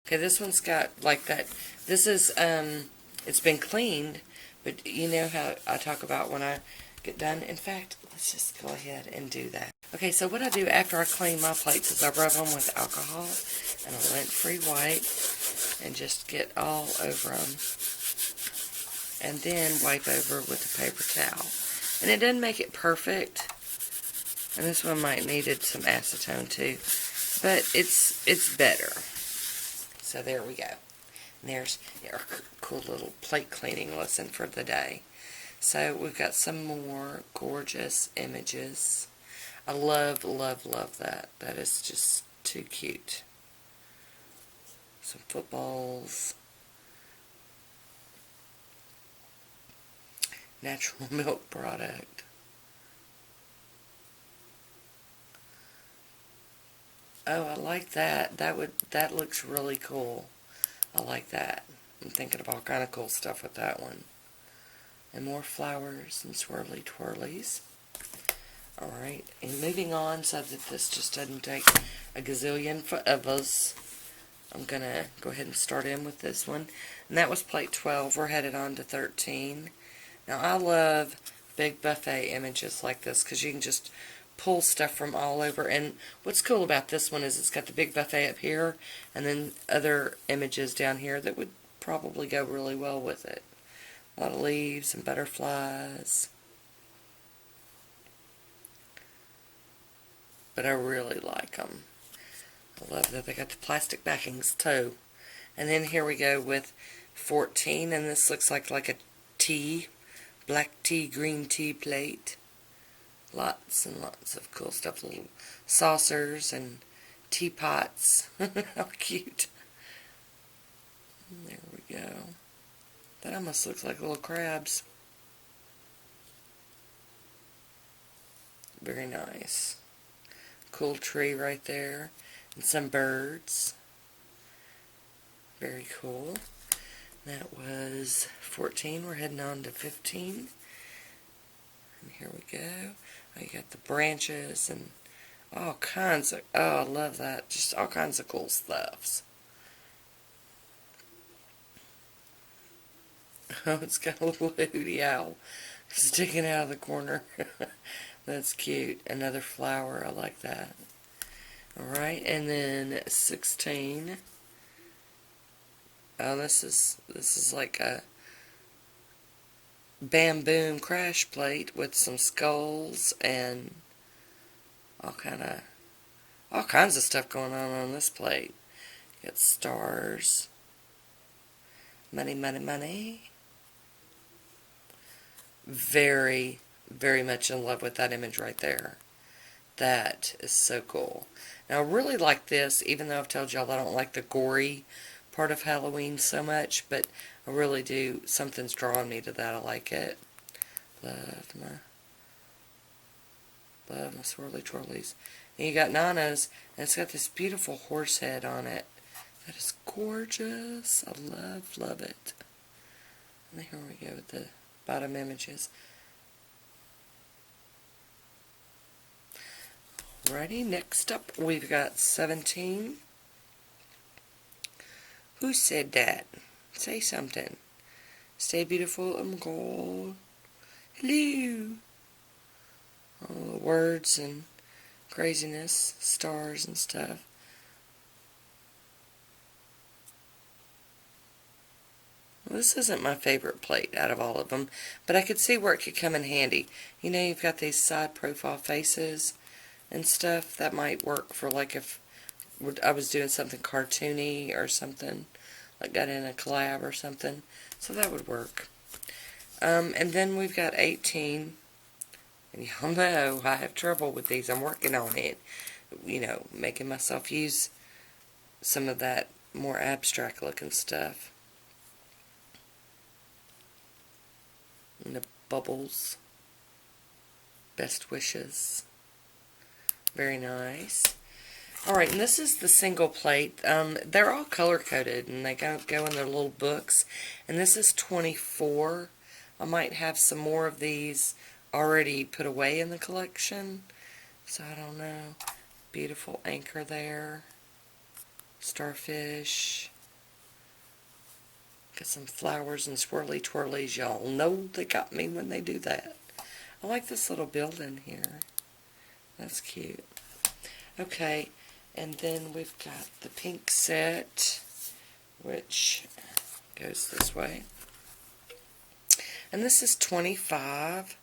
Okay, this one's got like that. This is, it's been cleaned, but you know how I talk about when I get done. In fact, let's just go ahead and do that. Okay, so what I do after I clean my plates is I rub them with alcohol and a lint-free wipe and just get all over them. And then wipe over with a paper towel. And it doesn't make it perfect. And this one might needed some acetone too. But it's better. So there we go. And there's our cool little plate cleaning lesson for the day. So we've got some more gorgeous images. I love, love, love that. That is just too cute. Some footballs. Natural milk product. Oh, I like that. That looks really cool. I like that. I'm thinking of all kind of cool stuff with that one. And more flowers and swirly twirlies. Alright, and moving on so that this just doesn't take a gazillion of us, I'm going to go ahead and start in with this one. And that was plate 12. We're headed on to 13. Now, I love big buffet images like this because you can just pull stuff from all over. And what's cool about this one is it's got the big buffet up here and then other images down here that would probably go really well with it. A lot of leaves and butterflies. But I really like them. I love that they got the plastic backings too. And then here we go with 14, and this looks like a tea, black tea, green tea plate. Lots and lots of cool stuff, little saucers and teapots. How cute. There we go. That almost looks like little crabs. Very nice. Cool tree right there. And some birds. Very cool. That was 14. We're heading on to 15. And here we go. Oh, you got the branches and all kinds of, oh, I love that. Just all kinds of cool stuffs. Oh, it's got a little hooty owl sticking out of the corner. That's cute. Another flower. I like that. Alright, and then 16. Oh, this is like a bamboo crash plate with some skulls and all kinds of stuff going on this plate. You got stars. Money, money, money. Very, very much in love with that image right there. That is so cool. Now, I really like this, even though I've told y'all I don't like the gory part of Halloween so much, but I really do. Something's drawing me to that. I like it. Love my swirly twirlies. And you got Nana's, and it's got this beautiful horse head on it. That is gorgeous. I love, love it. And here we go with the bottom images. Alrighty, next up we've got 17. Who said that? Say something. Stay beautiful, I'm gold. Hello. All the words and craziness, stars and stuff. Well, this isn't my favorite plate out of all of them, but I could see where it could come in handy. You know, you've got these side profile faces and stuff. That might work for like if I was doing something cartoony or something, like got in a collab or something. So that would work. And then we've got 18. And y'all know I have trouble with these. I'm working on it. You know, making myself use some of that more abstract looking stuff. And the bubbles. Best wishes. Very nice. Alright, and this is the single plate. They're all color-coded, and they go in their little books. And this is 24. I might have some more of these already put away in the collection. So, I don't know. Beautiful anchor there. Starfish. Got some flowers and swirly twirlies. Y'all know they got me when they do that. I like this little building here. That's cute. Okay, and then we've got the pink set, which goes this way. And this is 25.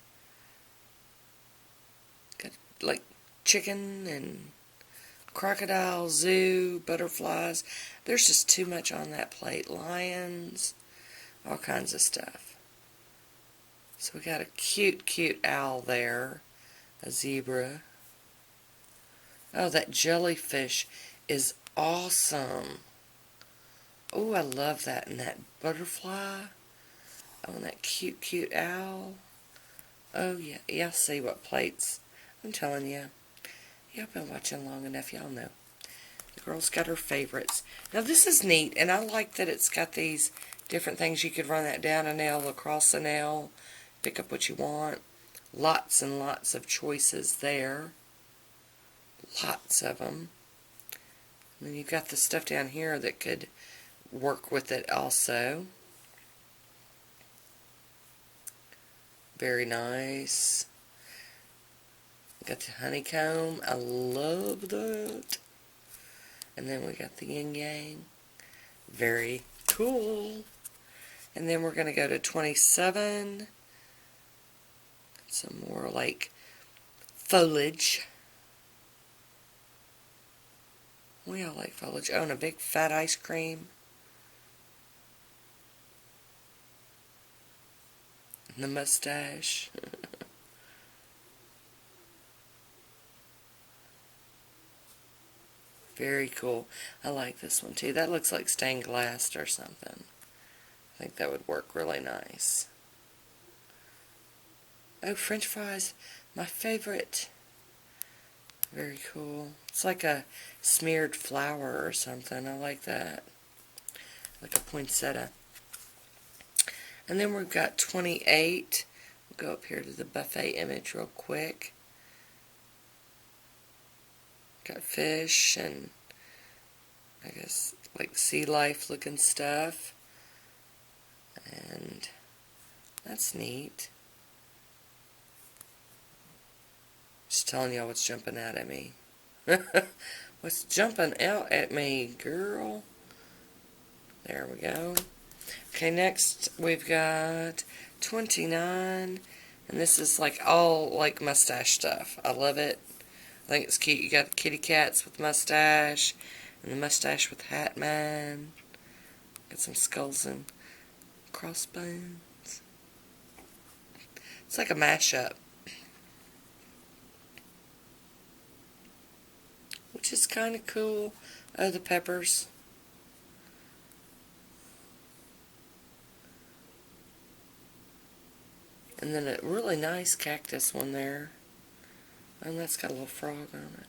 Got like chicken and crocodile, zoo, butterflies. There's just too much on that plate. Lions, all kinds of stuff. So we got a cute, cute owl there. A zebra. Oh, that jellyfish is awesome. Oh, I love that. And that butterfly. Oh, and that cute, cute owl. Oh, yeah. Y'all see what plates. I'm telling you. Y'all been watching long enough. Y'all know. The girl's got her favorites. Now, this is neat. And I like that it's got these different things. You could run that down a nail, across a nail. Pick up what you want. Lots and lots of choices there. Lots of them. And then you've got the stuff down here that could work with it also. Very nice. Got the honeycomb. I love that. And then we got the yin yang. Very cool. And then we're going to go to 27. Some more like foliage. We all like foliage. Oh, and a big fat ice cream. And the mustache. Very cool. I like this one too. That looks like stained glass or something. I think that would work really nice. Oh, French fries. My favorite. Very cool. It's like a smeared flour or something. I like that. Like a poinsettia. And then we've got 28. We'll go up here to the buffet image real quick. Got fish and I guess like sea life looking stuff. And that's neat. Just telling y'all what's jumping out at me. What's jumping out at me, girl? There we go. Okay, next we've got 29. And this is like all like mustache stuff. I love it. I think it's cute. You got kitty cats with mustache. And the mustache with hat man. Got some skulls and crossbones. It's like a mashup. Which is kind of cool. Oh, the peppers. And then a really nice cactus one there. And that's got a little frog on it.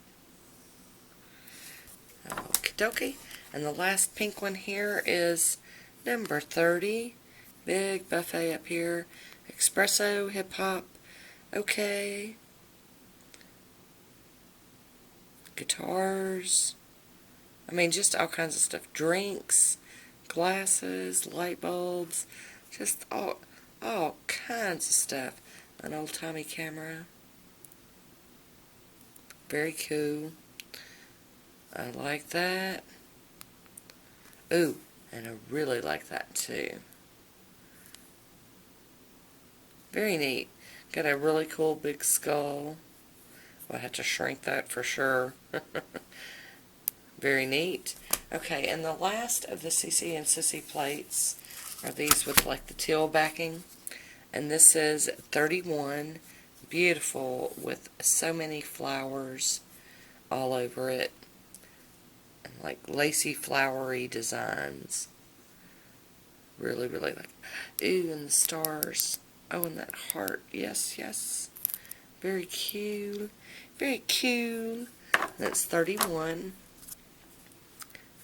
Okie dokie. And the last pink one here is number 30. Big buffet up here. Espresso, hip hop. Okay. Guitars. I mean, just all kinds of stuff. Drinks, glasses, light bulbs. Just all kinds of stuff. An old-timey camera. Very cool. I like that. Ooh, and I really like that too. Very neat. Got a really cool big skull. I'll have to shrink that for sure. Very neat. Okay, and the last of the CC and Sissy plates are these with like the teal backing. And this is 31. Beautiful with so many flowers all over it. And like lacy flowery designs. Really, really like. Ooh, and the stars. Oh, and that heart. Yes, yes. Very cute. Very cute. That's 31.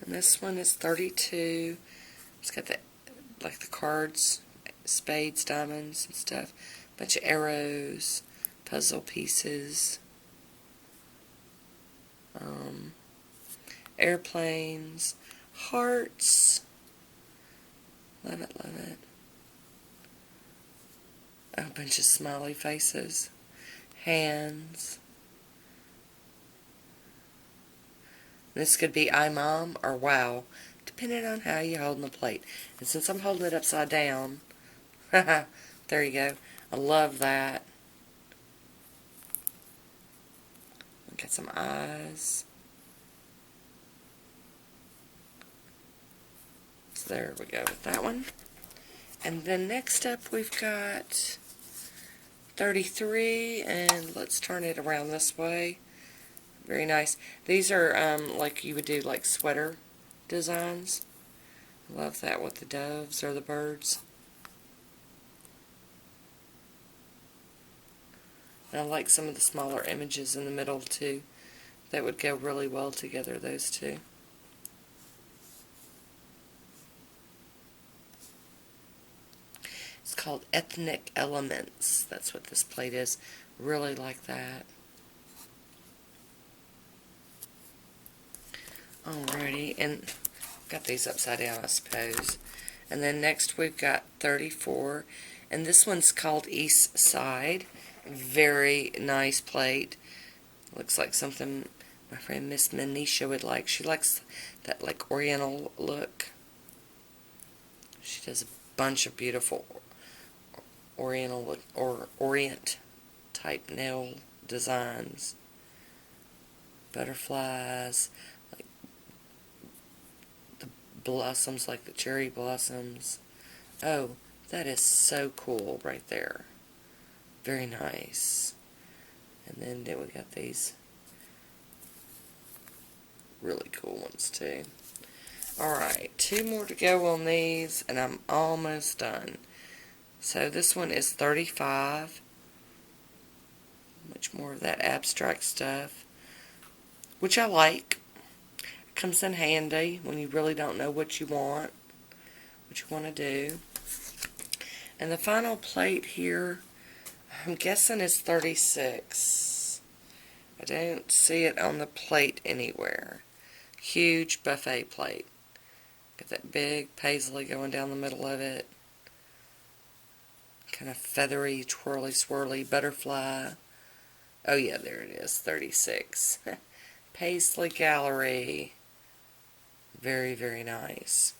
And this one is 32. It's got the, like the cards, spades, diamonds, and stuff. Bunch of arrows, puzzle pieces, airplanes, hearts, Love it, love it. A bunch of smiley faces. Hands. This could be I mom or wow, depending on how you're holding the plate. And since I'm holding it upside down, there you go. I love that. Got some eyes. So there we go with that one. And then next up we've got 33, and let's turn it around this way. Very nice. These are like you would do like sweater designs. Love that with the doves or the birds. And I like some of the smaller images in the middle too. That would go really well together, those two. It's called Ethnic Elements. That's what this plate is. Really like that. Alrighty, and got these upside down, I suppose. And then next we've got 34, and this one's called East Side. Very nice plate. Looks like something my friend Miss Manisha would like. She likes that like oriental look. She does a bunch of beautiful oriental or orient type nail designs. Butterflies, like the blossoms, like the cherry blossoms. Oh, that is so cool right there. Very nice. And then we got these really cool ones too. Alright, 2 more to go on these, and I'm almost done. So this one is 35. Much more of that abstract stuff, which I like. It comes in handy when you really don't know what you want to do. And the final plate here, I'm guessing is 36. I don't see it on the plate anywhere. Huge buffet plate. Got that big paisley going down the middle of it. Kind of feathery, twirly, swirly butterfly. Oh yeah, there it is, 36. Paisley Gallery. Very, very nice.